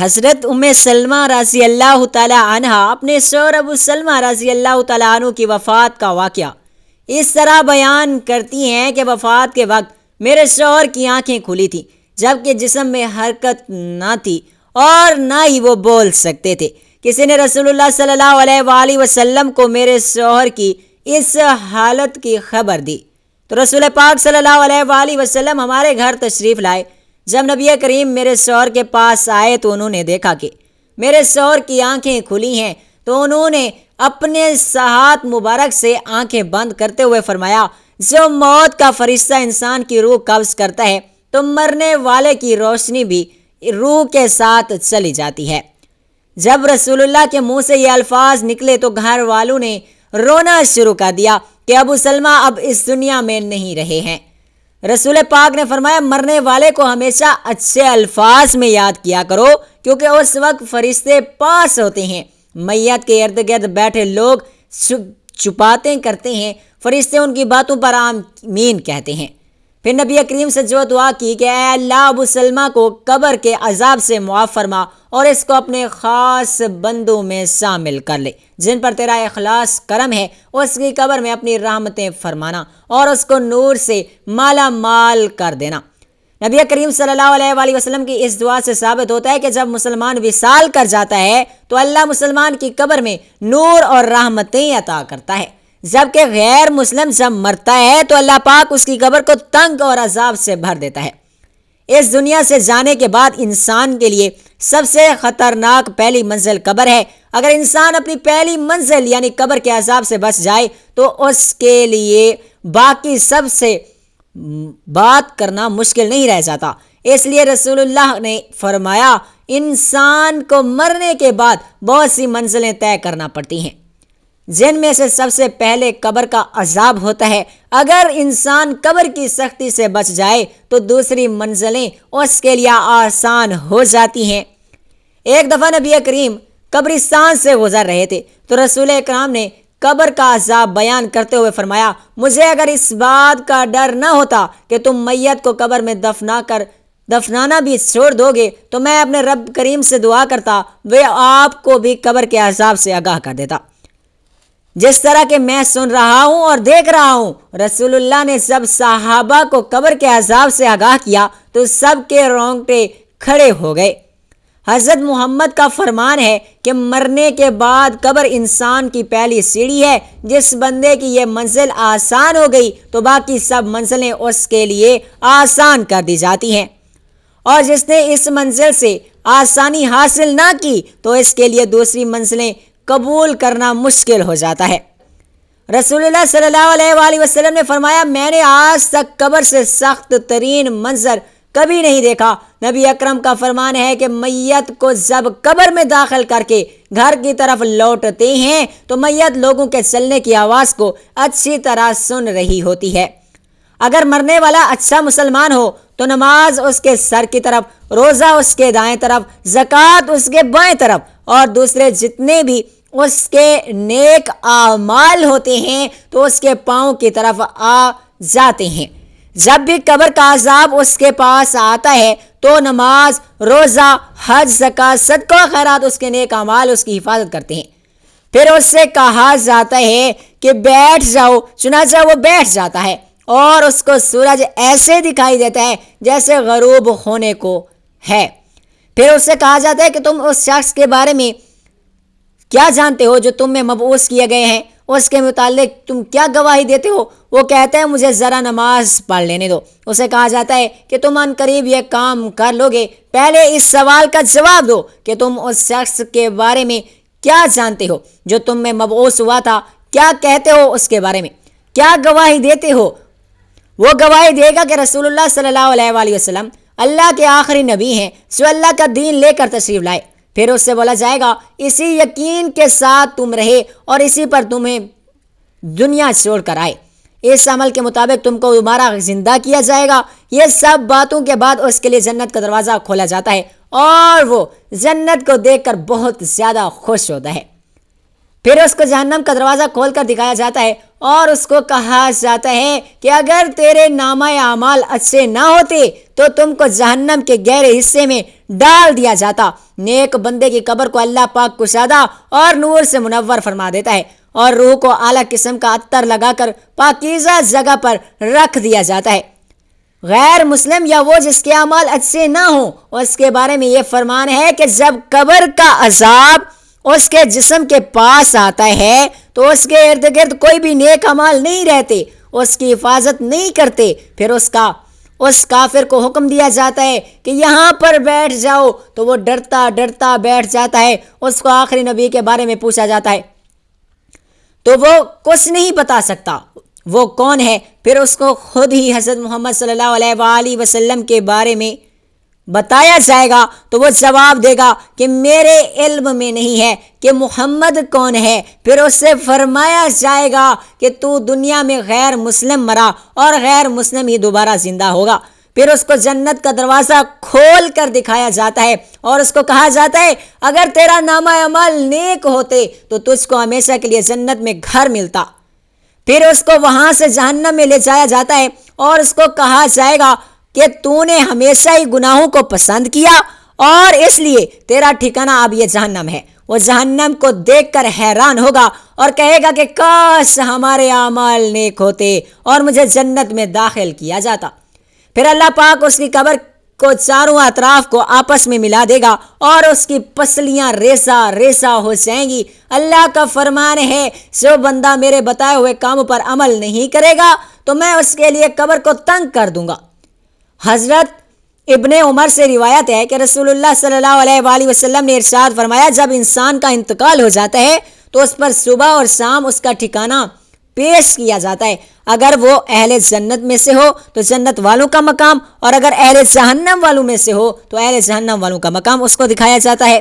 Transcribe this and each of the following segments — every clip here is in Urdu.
حضرت سلمہ رضی اللہ تعالیٰ عنہ اپنے شوہر ابو سلمہ رضی اللہ تعالیٰ عنہ کی وفات کا واقعہ اس طرح بیان کرتی ہیں کہ وفات کے وقت میرے شوہر کی آنکھیں کھلی تھیں جبکہ جسم میں حرکت نہ تھی اور نہ ہی وہ بول سکتے تھے۔ کسی نے رسول اللہ صلی اللہ علیہ وآلہ وسلم کو میرے شوہر کی اس حالت کی خبر دی تو رسول پاک صلی اللہ علیہ وآلہ وسلم ہمارے گھر تشریف لائے۔ جب نبی کریم میرے شوہر کے پاس آئے تو انہوں نے دیکھا کہ میرے شوہر کی آنکھیں کھلی ہیں، تو انہوں نے اپنے ہاتھ مبارک سے آنکھیں بند کرتے ہوئے فرمایا، جو موت کا فرشتہ انسان کی روح قبض کرتا ہے تو مرنے والے کی روشنی بھی روح کے ساتھ چلی جاتی ہے۔ جب رسول اللہ کے منہ سے یہ الفاظ نکلے تو گھر والوں نے رونا شروع کر دیا کہ ابو سلمہ اب اس دنیا میں نہیں رہے ہیں۔ رسول پاک نے فرمایا، مرنے والے کو ہمیشہ اچھے الفاظ میں یاد کیا کرو کیونکہ اس وقت فرشتے پاس ہوتے ہیں۔ میت کے ارد گرد بیٹھے لوگ چپاتیں کرتے ہیں، فرشتے ان کی باتوں پر آمین کہتے ہیں۔ پھر نبی کریم سے جو دعا کی کہ اے اللہ ابو سلمہ کو قبر کے عذاب سے معاف فرما اور اس کو اپنے خاص بندوں میں شامل کر لے جن پر تیرا اخلاص کرم ہے، اس کی قبر میں اپنی رحمتیں فرمانا اور اس کو نور سے مالا مال کر دینا۔ نبی کریم صلی اللہ علیہ وآلہ وسلم کی اس دعا سے ثابت ہوتا ہے کہ جب مسلمان وصال کر جاتا ہے تو اللہ مسلمان کی قبر میں نور اور رحمتیں عطا کرتا ہے، جبکہ غیر مسلم جب مرتا ہے تو اللہ پاک اس کی قبر کو تنگ اور عذاب سے بھر دیتا ہے۔ اس دنیا سے جانے کے بعد انسان کے لیے سب سے خطرناک پہلی منزل قبر ہے۔ اگر انسان اپنی پہلی منزل یعنی قبر کے عذاب سے بچ جائے تو اس کے لیے باقی سب سے بات کرنا مشکل نہیں رہ جاتا۔ اس لیے رسول اللہ نے فرمایا، انسان کو مرنے کے بعد بہت سی منزلیں طے کرنا پڑتی ہیں جن میں سے سب سے پہلے قبر کا عذاب ہوتا ہے۔ اگر انسان قبر کی سختی سے بچ جائے تو دوسری منزلیں اس کے لیے آسان ہو جاتی ہیں۔ ایک دفعہ نبی کریم قبرستان سے گزر رہے تھے تو رسول اکرام نے قبر کا عذاب بیان کرتے ہوئے فرمایا، مجھے اگر اس بات کا ڈر نہ ہوتا کہ تم میت کو قبر میں دفنانا بھی چھوڑ دو گے تو میں اپنے رب کریم سے دعا کرتا وہ آپ کو بھی قبر کے عذاب سے آگاہ کر دیتا، جس طرح کہ میں سن رہا ہوں اور دیکھ رہا ہوں۔ رسول اللہ نے سب صحابہ کو قبر کے عذاب سے آگاہ کیا تو سب کے رونگٹے کھڑے ہو گئے۔ حضرت محمد کا فرمان ہے کہ مرنے کے بعد قبر انسان کی پہلی سیڑھی ہے۔ جس بندے کی یہ منزل آسان ہو گئی تو باقی سب منزلیں اس کے لیے آسان کر دی جاتی ہیں، اور جس نے اس منزل سے آسانی حاصل نہ کی تو اس کے لیے دوسری منزلیں قبول کرنا مشکل ہو جاتا ہے۔ رسول اللہ صلی اللہ علیہ وآلہ وسلم نے فرمایا، میں نے آج تک قبر سے سخت ترین منظر کبھی نہیں دیکھا۔ نبی اکرم کا فرمان ہے کہ میت کو جب قبر میں داخل کر کے گھر کی طرف لوٹتے ہیں تو میت لوگوں کے چلنے کی آواز کو اچھی طرح سن رہی ہوتی ہے۔ اگر مرنے والا اچھا مسلمان ہو تو نماز اس کے سر کی طرف، روزہ اس کے دائیں طرف، زکوٰۃ اس کے بائیں طرف، اور دوسرے جتنے بھی اس کے نیک اعمال ہوتے ہیں تو اس کے پاؤں کی طرف آ جاتے ہیں۔ جب بھی قبر کا عذاب اس کے پاس آتا ہے تو نماز، روزہ، حج، زکوٰۃ، صدقہ و خیرات اس کے نیک اعمال اس کی حفاظت کرتے ہیں۔ پھر اس سے کہا جاتا ہے کہ بیٹھ جاؤ، چنانچہ وہ بیٹھ جاتا ہے اور اس کو سورج ایسے دکھائی دیتا ہے جیسے غروب ہونے کو ہے۔ پھر اس سے کہا جاتا ہے کہ تم اس شخص کے بارے میں کیا جانتے ہو جو تم میں مبعوث کیے گئے ہیں، اس کے متعلق تم کیا گواہی دیتے ہو؟ وہ کہتا ہے مجھے ذرا نماز پڑھ لینے دو۔ اسے کہا جاتا ہے کہ تم ان قریب یہ کام کر لو گے۔ پہلے اس سوال کا جواب دو کہ تم اس شخص کے بارے میں کیا جانتے ہو جو تم میں مبعوث ہوا تھا، کیا کہتے ہو اس کے بارے میں، کیا گواہی دیتے ہو؟ وہ گواہی دے گا کہ رسول اللہ صلی اللہ علیہ وآلہ وسلم اللہ کے آخری نبی ہیں جو اللہ کا دین لے کر تشریف لائے۔ پھر اس سے بولا جائے گا، اسی یقین کے ساتھ تم رہے اور اسی پر تمہیں دنیا چھوڑ کر آئے، اس عمل کے مطابق تم کو دوبارہ زندہ کیا جائے گا۔ یہ سب باتوں کے بعد اس کے لیے جنت کا دروازہ کھولا جاتا ہے اور وہ جنت کو دیکھ کر بہت زیادہ خوش ہوتا ہے۔ پھر اس کو جہنم کا دروازہ کھول کر دکھایا جاتا ہے اور اس کو کہا جاتا ہے کہ اگر تیرے نامہ اعمال اچھے نہ ہوتے تو تم کو جہنم کے گہرے حصے میں ڈال دیا جاتا۔ نیک بندے کی قبر کو اللہ پاک کشادہ اور نور سے منور فرما دیتا ہے اور روح کو اعلیٰ قسم کا عطر لگا کر پاکیزہ جگہ پر رکھ دیا جاتا ہے۔ غیر مسلم یا وہ جس کے اعمال اچھے نہ ہوں، اس کے بارے میں یہ فرمان ہے کہ جب قبر کا عذاب اس کے جسم کے پاس آتا ہے تو اس کے ارد گرد کوئی بھی نیک اعمال نہیں رہتے، اس کی حفاظت نہیں کرتے۔ پھر اس کافر کو حکم دیا جاتا ہے کہ یہاں پر بیٹھ جاؤ، تو وہ ڈرتا ڈرتا بیٹھ جاتا ہے۔ اس کو آخری نبی کے بارے میں پوچھا جاتا ہے تو وہ کچھ نہیں بتا سکتا وہ کون ہے۔ پھر اس کو خود ہی حضرت محمد صلی اللہ علیہ وآلہ وسلم کے بارے میں بتایا جائے گا تو وہ جواب دے گا کہ میرے علم میں نہیں ہے کہ محمد کون ہے۔ پھر اس سے فرمایا جائے گا کہ تو دنیا میں غیر مسلم مرا اور غیر مسلم ہی دوبارہ زندہ ہوگا۔ پھر اس کو جنت کا دروازہ کھول کر دکھایا جاتا ہے اور اس کو کہا جاتا ہے اگر تیرا نامہ اعمال نیک ہوتے تو تجھ کو ہمیشہ کے لیے جنت میں گھر ملتا۔ پھر اس کو وہاں سے جہنم میں لے جایا جاتا ہے اور اس کو کہا جائے گا کہ تو نے ہمیشہ ہی گناہوں کو پسند کیا اور اس لیے تیرا ٹھکانہ اب یہ جہنم ہے۔ وہ جہنم کو دیکھ کر حیران ہوگا اور کہے گا کہ کاش ہمارے اعمال نیک ہوتے اور مجھے جنت میں داخل کیا جاتا۔ پھر اللہ پاک اس کی قبر کو چاروں اطراف کو آپس میں ملا دے گا اور اس کی پسلیاں ریزہ ریزہ ہو جائیں گی۔ اللہ کا فرمان ہے جو بندہ میرے بتائے ہوئے کاموں پر عمل نہیں کرے گا تو میں اس کے لیے قبر کو تنگ کر دوں گا۔ حضرت ابن عمر سے روایت ہے کہ رسول اللہ صلی اللہ علیہ وآلہ وسلم نے ارشاد فرمایا جب انسان کا انتقال ہو جاتا ہے تو اس پر صبح اور شام اس کا ٹھکانہ پیش کیا جاتا ہے۔ اگر وہ اہل جنت میں سے ہو تو جنت والوں کا مقام، اور اگر اہل جہنم والوں میں سے ہو تو اہل جہنم والوں کا مقام اس کو دکھایا جاتا ہے،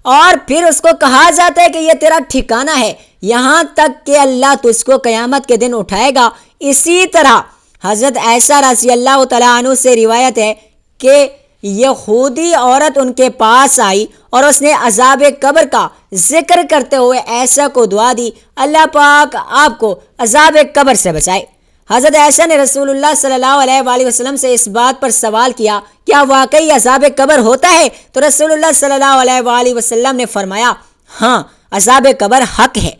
اور پھر اس کو کہا جاتا ہے کہ یہ تیرا ٹھکانہ ہے یہاں تک کہ اللہ تجھ کو قیامت کے دن اٹھائے گا۔ اسی طرح حضرت عائشہ رضی اللہ تعالیٰ عنہ سے روایت ہے کہ یہودی عورت ان کے پاس آئی اور اس نے عذاب قبر کا ذکر کرتے ہوئے عائشہ کو دعا دی اللہ پاک آپ کو عذاب قبر سے بچائے۔ حضرت عائشہ نے رسول اللہ صلی اللہ علیہ وآلہ وسلم سے اس بات پر سوال کیا کیا واقعی عذاب قبر ہوتا ہے؟ تو رسول اللہ صلی اللہ علیہ وآلہ وسلم نے فرمایا ہاں عذاب قبر حق ہے۔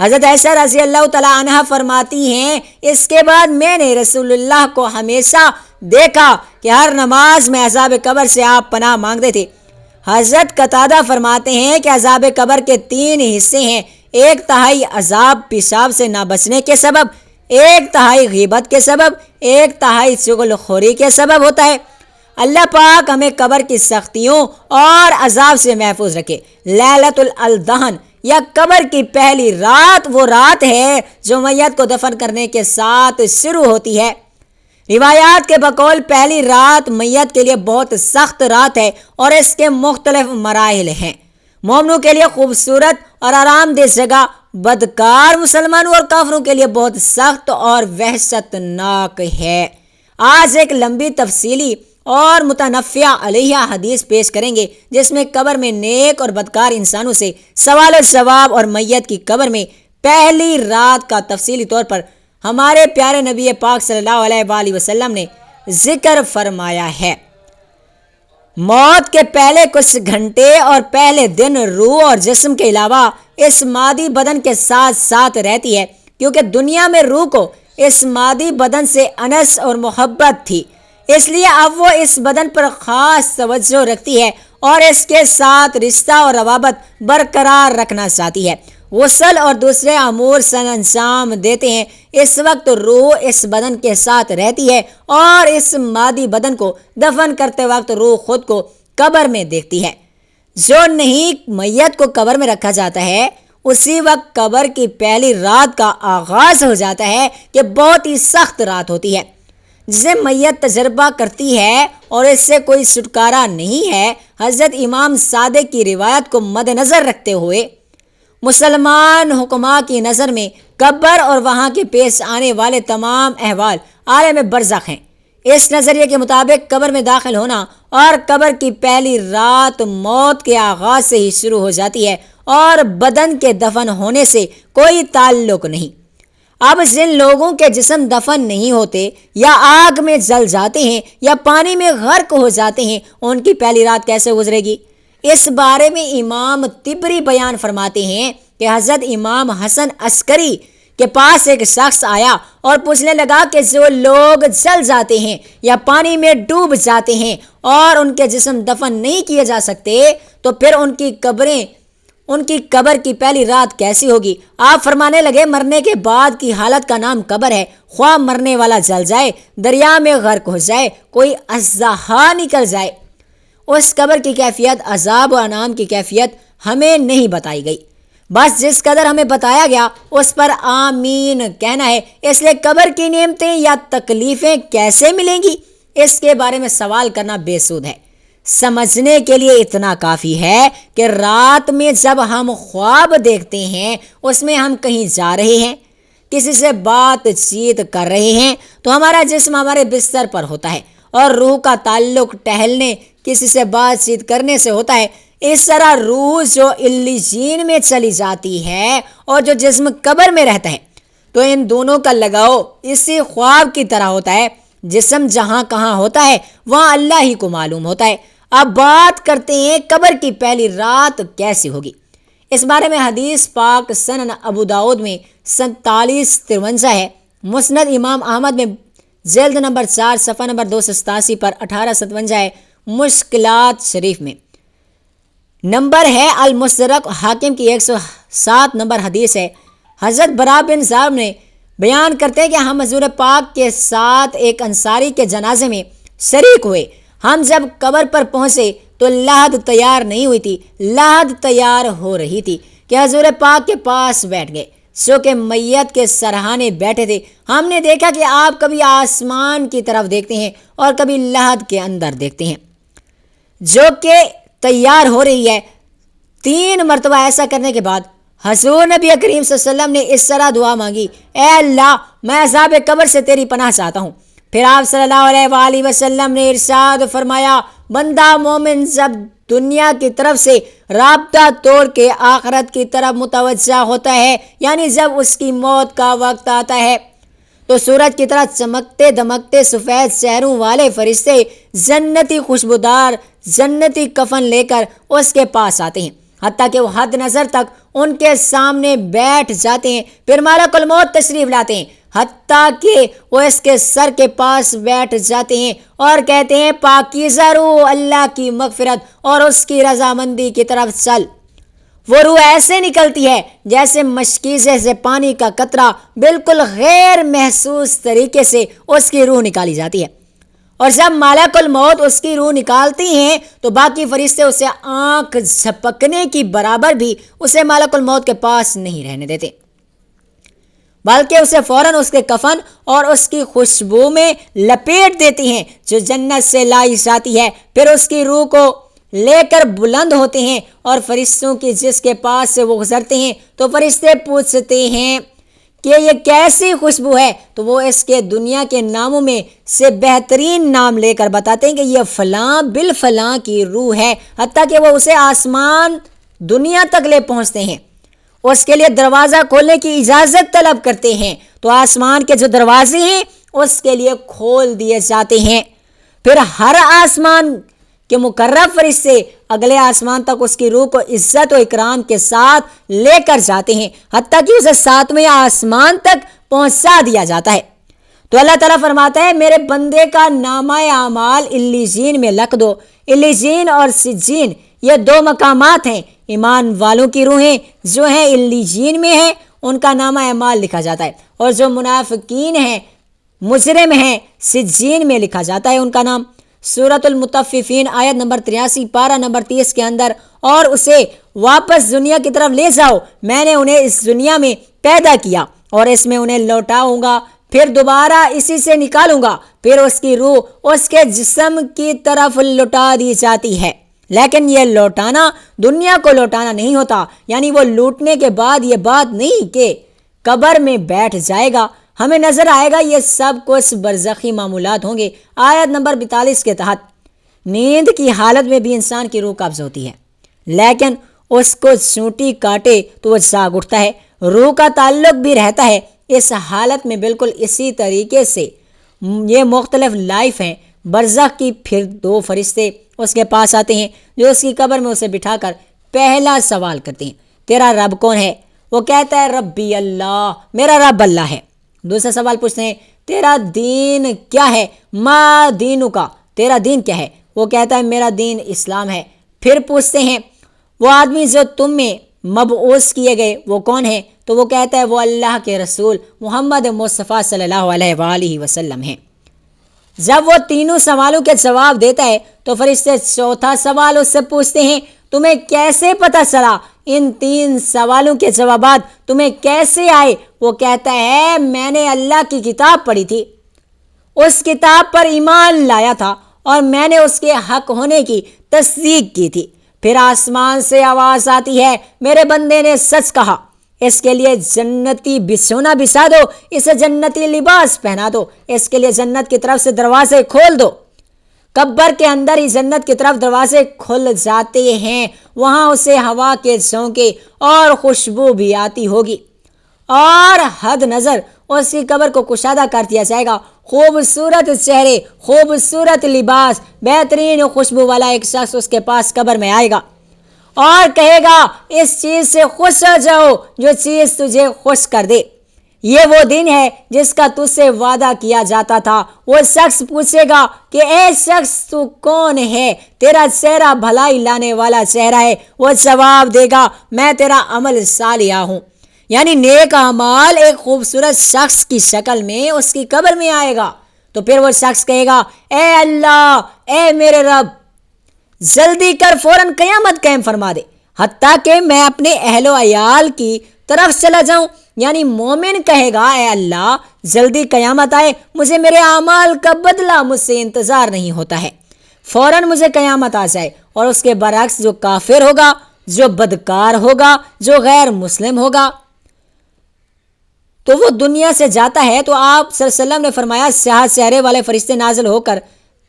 حضرت عائشہ رضی اللہ تعالیٰ عنہ فرماتی ہیں اس کے بعد میں نے رسول اللہ کو ہمیشہ دیکھا کہ ہر نماز میں عذاب قبر سے آپ پناہ مانگتے تھے۔ حضرت قتادہ فرماتے ہیں کہ عذاب قبر کے 3 حصے ہیں، 1/3 عذاب پیشاب سے نہ بچنے کے سبب، 1/3 غیبت کے سبب، 1/3 چغل خوری کے سبب ہوتا ہے۔ اللہ پاک ہمیں قبر کی سختیوں اور عذاب سے محفوظ رکھے۔ لیلۃ الدہن یا قبر کی پہلی رات وہ رات ہے جو میت کو دفن کرنے کے ساتھ شروع ہوتی ہے۔ روایات کے بقول پہلی رات میت کے لیے بہت سخت رات ہے اور اس کے مختلف مراحل ہیں۔ مومنوں کے لیے خوبصورت اور آرام دہ جگہ، بدکار مسلمانوں اور کافروں کے لیے بہت سخت اور وحشت ناک ہے۔ آج ایک لمبی تفصیلی اور متنفع علیہ حدیث پیش کریں گے جس میں قبر میں نیک اور بدکار انسانوں سے سوال و جواب اور میت کی قبر میں پہلی رات کا تفصیلی طور پر ہمارے پیارے نبی پاک صلی اللہ علیہ وآلہ وسلم نے ذکر فرمایا ہے۔ موت کے پہلے کچھ گھنٹے اور پہلے دن روح اور جسم کے علاوہ اس مادی بدن کے ساتھ ساتھ رہتی ہے، کیونکہ دنیا میں روح کو اس مادی بدن سے انس اور محبت تھی، اس لیے اب وہ اس بدن پر خاص توجہ رکھتی ہے اور اس کے ساتھ رشتہ اور روابط برقرار رکھنا چاہتی ہے۔ غسل اور دوسرے امور سر انجام دیتے ہیں۔ اس وقت روح اس بدن کے ساتھ رہتی ہے اور اس مادی بدن کو دفن کرتے وقت روح خود کو قبر میں دیکھتی ہے۔ جو نہیں میت کو قبر میں رکھا جاتا ہے اسی وقت قبر کی پہلی رات کا آغاز ہو جاتا ہے کہ بہت ہی سخت رات ہوتی ہے جسے میت تجربہ کرتی ہے اور اس سے کوئی چھٹکارا نہیں ہے۔ حضرت امام صادق کی روایت کو مد نظر رکھتے ہوئے مسلمان حکماء کی نظر میں قبر اور وہاں کے پیش آنے والے تمام احوال عالم برزخ ہیں۔ اس نظریے کے مطابق قبر میں داخل ہونا اور قبر کی پہلی رات موت کے آغاز سے ہی شروع ہو جاتی ہے اور بدن کے دفن ہونے سے کوئی تعلق نہیں۔ اب جن لوگوں کے جسم دفن نہیں ہوتے یا آگ میں جل جاتے ہیں یا پانی میں غرق ہو جاتے ہیں، ان کی پہلی رات کیسے گزرے گی؟ اس بارے میں امام طبری بیان فرماتے ہیں کہ حضرت امام حسن عسکری کے پاس ایک شخص آیا اور پوچھنے لگا کہ جو لوگ جل جاتے ہیں یا پانی میں ڈوب جاتے ہیں اور ان کے جسم دفن نہیں کیے جا سکتے تو پھر ان کی قبر کی پہلی رات کیسی ہوگی؟ آپ فرمانے لگے، مرنے کے بعد کی حالت کا نام قبر ہے، خواہ مرنے والا جل جائے، دریا میں غرق ہو جائے، کوئی اژدہا نکل جائے، اس قبر کی کیفیت، عذاب و انعام کی کیفیت ہمیں نہیں بتائی گئی، بس جس قدر ہمیں بتایا گیا اس پر آمین کہنا ہے۔ اس لیے قبر کی نعمتیں یا تکلیفیں کیسے ملیں گی، اس کے بارے میں سوال کرنا بے سود ہے۔ سمجھنے کے لیے اتنا کافی ہے کہ رات میں جب ہم خواب دیکھتے ہیں، اس میں ہم کہیں جا رہے ہیں، کسی سے بات چیت کر رہے ہیں، تو ہمارا جسم ہمارے بستر پر ہوتا ہے اور روح کا تعلق ٹہلنے، کسی سے بات چیت کرنے سے ہوتا ہے۔ اس طرح روح جو علیین میں چلی جاتی ہے اور جو جسم قبر میں رہتا ہے، تو ان دونوں کا لگاؤ اسی خواب کی طرح ہوتا ہے۔ جسم جہاں کہاں ہوتا ہے وہاں اللہ ہی کو معلوم ہوتا ہے۔ اب بات کرتے ہیں قبر کی پہلی رات کیسی ہوگی۔ اس بارے میں حدیث پاک سنن ابو داؤد میں 4753 ہے، مسند امام احمد میں جلد نمبر 4 صفحہ نمبر 287 پر 1857 ہے، مشکلات شریف میں نمبر ہے المستدرک حاکم کی 107 نمبر حدیث ہے۔ حضرت برا بن زاب نے بیان کرتے ہیں کہ ہم حضور پاک کے ساتھ ایک انصاری کے جنازے میں شریک ہوئے۔ ہم جب قبر پر پہنچے تو لحد تیار نہیں ہوئی تھی، لحد تیار ہو رہی تھی کہ حضور پاک کے پاس بیٹھ گئے، جو کہ میت کے سرہانے بیٹھے تھے۔ ہم نے دیکھا کہ آپ کبھی آسمان کی طرف دیکھتے ہیں اور کبھی لحد کے اندر دیکھتے ہیں جو کہ تیار ہو رہی ہے۔ 3 مرتبہ ایسا کرنے کے بعد حضور نبی کریم صلی اللہ علیہ وسلم نے اس طرح دعا مانگی، اے اللہ میں عذاب قبر سے تیری پناہ چاہتا ہوں۔ پھر آپ صلی اللہ علیہ وآلہ وسلم نے ارشاد فرمایا، بندہ مومن جب دنیا کی طرف سے رابطہ توڑ کے آخرت کی طرف متوجہ ہوتا ہے، یعنی جب اس کی موت کا وقت آتا ہے، تو سورج کی طرح چمکتے دمکتے سفید چہروں والے فرشتے جنتی خوشبودار جنتی کفن لے کر اس کے پاس آتے ہیں، حتیٰ کہ وہ حد نظر تک ان کے سامنے بیٹھ جاتے ہیں۔ پھر ملک الموت تشریف لاتے ہیں، حتیٰ کہ وہ اس کے سر کے پاس بیٹھ جاتے ہیں اور کہتے ہیں، پاکیزہ روح، اللہ کی مغفرت اور اس کی رضامندی کی طرف چل۔ وہ روح ایسے نکلتی ہے جیسے مشکیزے سے پانی کا قطرہ، بالکل غیر محسوس طریقے سے اس کی روح نکالی جاتی ہے، اور جب ملک الموت اس کی روح نکالتی ہیں تو باقی فرشتے اسے آنکھ جھپکنے کی برابر بھی اسے ملک الموت کے پاس نہیں رہنے دیتے، بلکہ اسے فوراً اس کے کفن اور اس کی خوشبو میں لپیٹ دیتی ہیں جو جنت سے لائی جاتی ہے۔ پھر اس کی روح کو لے کر بلند ہوتے ہیں اور فرشتوں کی جس کے پاس سے وہ گزرتے ہیں تو فرشتے پوچھتے ہیں کہ یہ کیسی خوشبو ہے، تو وہ اس کے دنیا کے ناموں میں سے بہترین نام لے کر بتاتے ہیں کہ یہ فلاں بل فلاں کی روح ہے، حتیٰ کہ وہ اسے آسمان دنیا تک لے پہنچتے ہیں، اس کے لیے دروازہ کھولنے کی اجازت طلب کرتے ہیں، تو آسمان کے جو دروازے ہیں اس کے لیے کھول دیے جاتے ہیں۔ پھر ہر آسمان کہ مقرب فرشتے اگلے آسمان تک اس کی روح کو عزت و اکرام کے ساتھ لے کر جاتے ہیں، حتیٰ کہ اسے 7ویں آسمان تک پہنچا دیا جاتا ہے۔ تو اللہ تعالیٰ فرماتا ہے، میرے بندے کا نامہ اعمال علیین میں لکھ دو۔ علیین اور سجین یہ 2 مقامات ہیں۔ ایمان والوں کی روحیں جو ہیں علیین میں ہیں، ان کا نامہ اعمال لکھا جاتا ہے، اور جو منافقین ہیں، مجرم ہیں، سجین میں لکھا جاتا ہے ان کا نام۔ سورۃ المطففین آیت نمبر 83 پارہ نمبر 30 کے اندر، اور اسے واپس دنیا کی طرف لے جاؤ، میں نے انہیں اس دنیا میں پیدا کیا اور اس میں انہیں لوٹاؤں گا، پھر دوبارہ اسی سے نکالوں گا، پھر اس کی روح اس کے جسم کی طرف لوٹا دی جاتی ہے۔ لیکن یہ لوٹانا دنیا کو لوٹانا نہیں ہوتا، یعنی وہ لوٹنے کے بعد یہ بات نہیں کہ قبر میں بیٹھ جائے گا، ہمیں نظر آئے گا یہ سب کچھ برزخی معمولات ہوں گے۔ آیت نمبر 42 کے تحت نیند کی حالت میں بھی انسان کی روح قبض ہوتی ہے، لیکن اس کو چونٹی کاٹے تو وہ جاگ اٹھتا ہے، روح کا تعلق بھی رہتا ہے، اس حالت میں بالکل اسی طریقے سے یہ مختلف لائف ہیں برزخ کی. پھر 2 فرشتے اس کے پاس آتے ہیں جو اس کی قبر میں اسے بٹھا کر پہلا سوال کرتے ہیں، تیرا رب کون ہے؟ وہ کہتا ہے ربی اللہ، میرا رب اللہ ہے. دوسرا سوال پوچھتے ہیں تیرا دین کیا ہے؟ ما دینو کا، تیرا دین کیا ہے؟ وہ کہتا ہے میرا دین اسلام ہے. پھر پوچھتے ہیں وہ آدمی جو تم میں مبعوث کیے گئے وہ کون ہے؟ تو وہ کہتا ہے وہ اللہ کے رسول محمد مصطفیٰ صلی اللہ علیہ وآلہ وسلم ہیں. جب وہ تینوں سوالوں کے جواب دیتا ہے تو فرشتے چوتھا سوال اس سے پوچھتے ہیں تمہیں کیسے پتہ چلا؟ ان 3 سوالوں کے جوابات تمہیں کیسے آئے؟ وہ کہتا ہے میں نے اللہ کی کتاب پڑھی تھی، اس کتاب پر ایمان لایا تھا اور میں نے اس کے حق ہونے کی تصدیق کی تھی. پھر آسمان سے آواز آتی ہے میرے بندے نے سچ کہا، اس کے لیے جنتی بچھونا بچھا دو، اسے جنتی لباس پہنا دو، اس کے لیے جنت کی طرف سے دروازے کھول دو. قبر کے اندر ہی جنت کی طرف دروازے کھل جاتے ہیں، وہاں اسے ہوا کے جھونکے اور خوشبو بھی آتی ہوگی اور حد نظر اس کی قبر کو کشادہ کر دیا جائے گا. خوبصورت چہرے، خوبصورت لباس، بہترین خوشبو والا ایک شخص اس کے پاس قبر میں آئے گا اور کہے گا اس چیز سے خوش ہو جاؤ جو چیز تجھے خوش کر دے. یہ وہ دن ہے جس کا تجھ سے وعدہ کیا جاتا تھا. وہ شخص پوچھے گا کہ اے شخص تو کون ہے؟ تیرا چہرہ بھلائی لانے والا چہرہ ہے. وہ جواب دے گا میں تیرا عمل صالحہ ہوں، یعنی نیک اعمال ایک خوبصورت شخص کی شکل میں اس کی قبر میں آئے گا. تو پھر وہ شخص کہے گا اے اللہ، اے میرے رب، جلدی کر فوراً قیامت قائم فرما دے حتیٰ کہ میں اپنے اہل و عیال کی طرف چلا جاؤں. یعنی مومن کہے گا اے اللہ جلدی قیامت آئے، مجھے میرے اعمال کا بدلہ مجھ سے انتظار نہیں ہوتا ہے، فوراً مجھے قیامت آ جائے. اور اس کے برعکس جو کافر ہوگا، جو بدکار ہوگا، جو غیر مسلم ہوگا تو وہ دنیا سے جاتا ہے تو آپ صلی اللہ علیہ وسلم نے فرمایا سیاہ چہرے والے فرشتے نازل ہو کر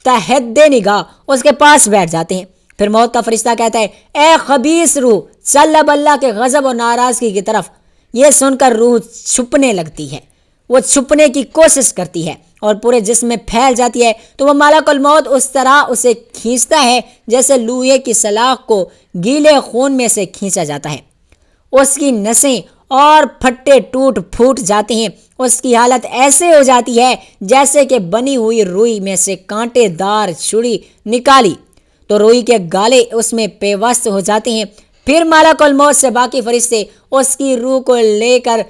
تحت نگاہ اس کے پاس بیٹھ جاتے ہیں. پھر موت کا فرشتہ کہتا ہے اے خبیث روح چل اب اللہ کے غضب اور ناراضگی کی طرف. یہ سن کر روح چھپنے لگتی ہے، وہ چھپنے کی کوشش کرتی ہے اور پورے جسم میں پھیل جاتی ہے. تو وہ ملک الموت اس طرح اسے کھینچتا ہے جیسے لوہے کی سلاخ کو گیلے خون میں سے کھینچا جاتا ہے. اس کی نسیں اور پھٹے ٹوٹ پھوٹ جاتے ہیں. اس کی حالت ایسے ہو جاتی ہے جیسے کہ بنی ہوئی روئی میں سے کانٹے دار چھری نکالی تو روئی کے گالے اس میں پیوست ہو جاتے ہیں. پھر ملک الموت سے باقی فرشتے اس کی روح کو لے کر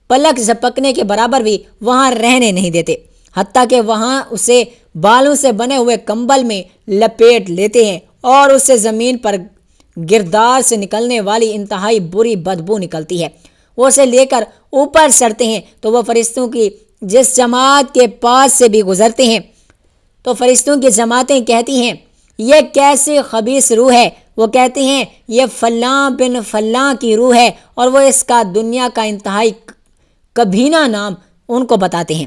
پلک جھپکنے کے برابر بھی وہاں رہنے نہیں دیتے، حتیٰ کہ وہاں اسے بالوں سے بنے ہوئے کمبل میں لپیٹ لیتے ہیں اور اس سے زمین پر گردار سے نکلنے والی انتہائی بری بدبو نکلتی ہے. وہ اسے لے کر اوپر چڑھتے ہیں تو وہ فرشتوں کی جس جماعت کے پاس سے بھی گزرتے ہیں تو فرشتوں کی جماعتیں کہتی ہیں یہ کیسی خبیث روح ہے؟ وہ کہتے ہیں یہ فلاں بن فلاں کی روح ہے، اور وہ اس کا دنیا کا انتہائی کبھینہ نام ان کو بتاتے ہیں.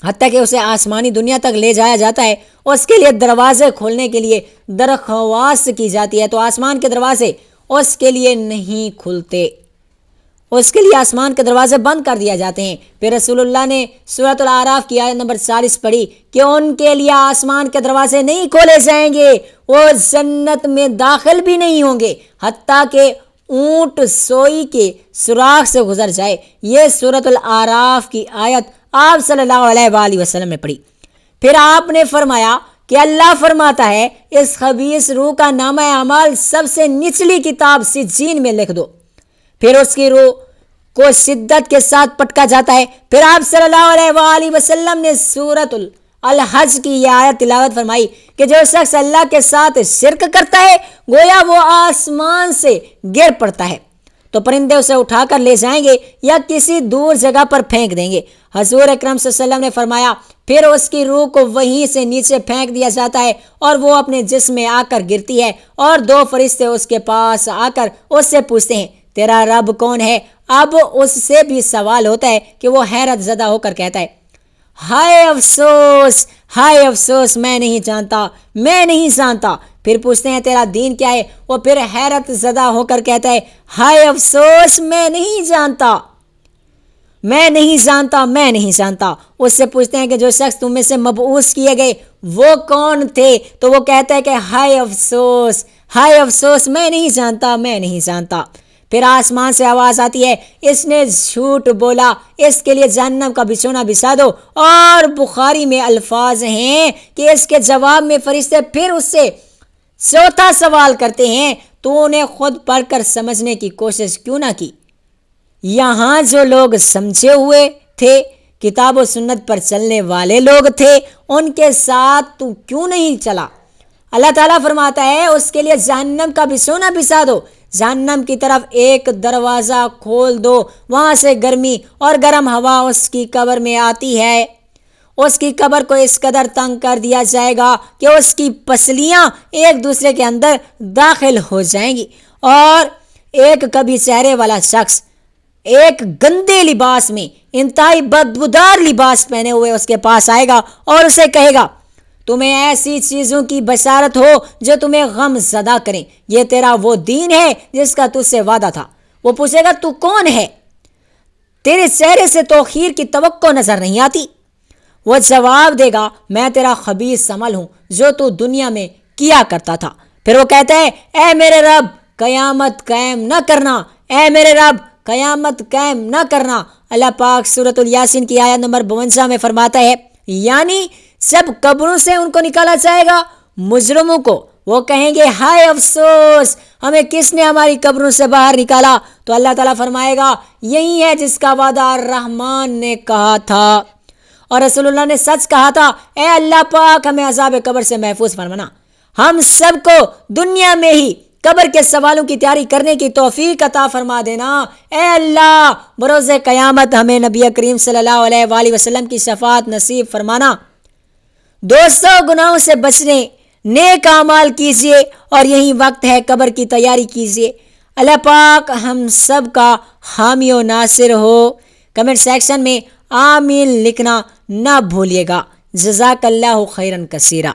حتیٰ کہ اسے آسمانی دنیا تک لے جایا جاتا ہے، اس کے لیے دروازے کھولنے کے لیے درخواست کی جاتی ہے تو آسمان کے دروازے اس کے لیے نہیں کھلتے، اس کے لیے آسمان کے دروازے بند کر دیا جاتے ہیں. پھر رسول اللہ نے سورۃ الاعراف کی آیت نمبر 40 پڑھی کہ ان کے لیے آسمان کے دروازے نہیں کھولے جائیں گے، وہ جنت میں داخل بھی نہیں ہوں گے حتیٰ کہ اونٹ سوئی کے سوراخ سے گزر جائے. یہ سورۃ الاعراف کی آیت آپ صلی اللہ علیہ وآلہ وسلم نے پڑھی. پھر آپ نے فرمایا کہ اللہ فرماتا ہے اس خبیث روح کا نامہ اعمال سب سے نچلی کتاب سجین میں لکھ دو. پھر اس کی روح کو شدت کے ساتھ پٹکا جاتا ہے. پھر آپ صلی اللہ علیہ وآلہ وسلم نے سورۃ الحج کی یہ آیت تلاوت فرمائی کہ جو شخص اللہ کے ساتھ شرک کرتا ہے گویا وہ آسمان سے گر پڑتا ہے تو پرندے اسے اٹھا کر لے جائیں گے یا کسی دور جگہ پر پھینک دیں گے. حضور اکرم صلی اللہ علیہ وسلم نے فرمایا پھر اس کی روح کو وہیں سے نیچے پھینک دیا جاتا ہے اور وہ اپنے جسم میں آ کر گرتی ہے اور 2 فرشتے اس کے پاس آ کر اس سے پوچھتے ہیں تیرا رب کون ہے؟ اب اس سے بھی سوال ہوتا ہے کہ وہ حیرت زدہ ہو کر کہتا ہے ہائے افسوس، ہائے افسوس، میں نہیں جانتا، میں نہیں جانتا. پھر پوچھتے ہیں تیرا دین کیا ہے؟ وہ پھر حیرت زدہ ہو کر کہتا ہے ہائے افسوس، میں نہیں جانتا. میں نہیں جانتا، میں نہیں جانتا۔ اس سے پوچھتے ہیں کہ جو شخص تم میں سے مبعوث کیے گئے وہ کون تھے؟ تو وہ کہتا ہے کہ ہائے افسوس، ہائے افسوس، میں نہیں جانتا، میں نہیں جانتا۔ پھر آسمان سے آواز آتی ہے، اس نے جھوٹ بولا، اس کے لیے جہنم کا بچھونا بچھا دو۔ اور بخاری میں الفاظ ہیں کہ اس کے جواب میں فرشتے پھر اس سے چوتھا سوال کرتے ہیں، تو انہیں خود پڑھ کر سمجھنے کی کوشش کیوں نہ کی؟ یہاں جو لوگ سمجھے ہوئے تھے، کتاب و سنت پر چلنے والے لوگ تھے، ان کے ساتھ تو کیوں نہیں چلا؟ اللہ تعالیٰ فرماتا ہے اس کے لیے جہنم کا بچھونا بچھا دو، جہنم کی طرف ایک دروازہ کھول دو، وہاں سے گرمی اور گرم ہوا اس کی قبر میں آتی ہے۔ اس کی قبر کو اس قدر تنگ کر دیا جائے گا کہ اس کی پسلیاں ایک دوسرے کے اندر داخل ہو جائیں گی، اور ایک کبھی چہرے والا شخص ایک گندے لباس میں، انتہائی بدبودار لباس پہنے ہوئے اس کے پاس آئے گا اور اسے کہے گا، تمہیں ایسی چیزوں کی بشارت ہو جو تمہیں غم زدہ کریں، یہ تیرا وہ دین ہے جس کا تجھ سے وعدہ تھا۔ وہ پوچھے گا تو کون ہے؟ تیرے چہرے سے توقیر کی توقع نظر نہیں آتی۔ وہ جواب دے گا، میں تیرا خبیث عمل ہوں جو تو دنیا میں کیا کرتا تھا۔ پھر وہ کہتا ہے، اے میرے رب قیامت قائم نہ کرنا، اے میرے رب قیامت قائم نہ کرنا۔ اللہ پاک سورۃ الیاسین کی آیت نمبر 52 میں فرماتا ہے، یعنی جب قبروں سے ان کو نکالا جائے گا، مجرموں کو، وہ کہیں گے ہائے افسوس، ہمیں کس نے ہماری قبروں سے باہر نکالا؟ تو اللہ تعالیٰ فرمائے گا، یہی ہے جس کا وعدہ الرحمن نے کہا تھا، اور رسول اللہ نے سچ کہا تھا، اے اللہ پاک ہمیں عذاب قبر سے محفوظ فرمانا، ہم سب کو دنیا میں ہی قبر کے سوالوں کی تیاری کرنے کی توفیق عطا فرما دینا۔ اے اللہ بروز قیامت ہمیں نبی کریم صلی اللہ علیہ وآلہ وسلم کی شفاعت نصیب فرمانا۔ دوستو، گناہوں سے بچنے نیک اعمال کیجیے، اور یہی وقت ہے قبر کی تیاری کیجیے۔ اللہ پاک ہم سب کا حامی و ناصر ہو۔ کمنٹ سیکشن میں آمین لکھنا نہ بھولیے گا۔ جزاک اللہ خیرن کثیرا۔